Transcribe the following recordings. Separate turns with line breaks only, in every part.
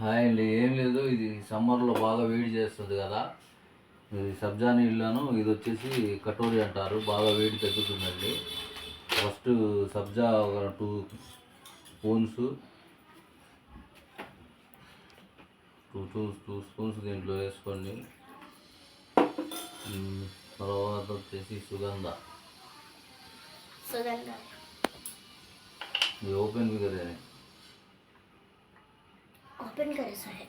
Hi అండి. ఏం లేదు, ఇది సమ్మర్లో బాగా వేడి చేస్తుంది కదా. ఇది సబ్జా నీళ్ళను, ఇది వచ్చేసి కటోరి అంటారు. బాగా వేడి తగ్గుతుందండి. ఫస్ట్ సబ్జా ఒక 2 స్పూన్స్, 2 స్పూన్స్ దీంట్లో వేసుకోండి. తర్వాత వచ్చేసి సుగంధ. ఇది ఓపెన్ करे
साहेब.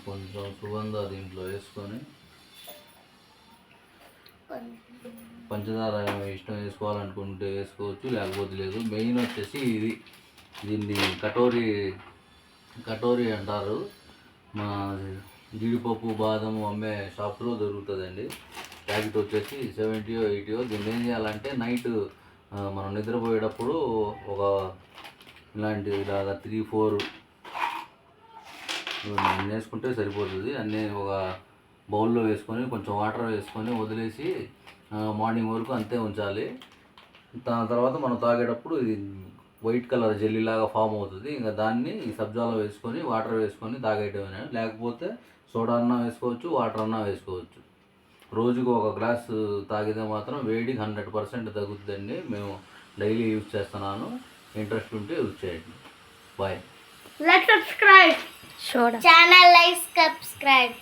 కొంచెం సుగంధ దీంట్లో వేసుకొని, పంచదార ఇష్టం వేసుకోవాలనుకుంటే వేసుకోవచ్చు, లేకపోతే లేదు. మెయిన్ వచ్చేసి దీన్ని కటోరి అంటారు. మా జీడిపప్పు బాదం అమ్మే షాప్లో దొరుకుతుందండి. ప్యాకెట్ వచ్చేసి 70 80. దీన్ని ఏం చేయాలంటే నైట్ మనం నిద్రపోయేటప్పుడు ఒక ఇలాంటి ఇలాగా 3 4 వేసుకుంటే సరిపోతుంది. అన్నీ ఒక బౌల్లో వేసుకొని కొంచెం వాటర్ వేసుకొని వదిలేసి మార్నింగ్ వరకు అంతే ఉంచాలి. దాని తర్వాత మనం తాగేటప్పుడు ఇది వైట్ కలర్ జెల్లీలాగా ఫామ్ అవుతుంది. ఇంకా దాన్ని ఈ సబ్జాలో వేసుకొని వాటర్ వేసుకొని తాగేయటమే. లేకపోతే సోడా అన్నా వేసుకోవచ్చు, వాటర్ అన్నా వేసుకోవచ్చు. రోజుకు ఒక గ్లాసు తాగితే మాత్రం వేడి 100% తగ్గుతుందండి. మేము డైలీ యూజ్ చేస్తున్నాను. ఇంట్రెస్ట్ ఉంటే యూజ్ చేయండి. Bye.
Let's subscribe. Channel like subscribe.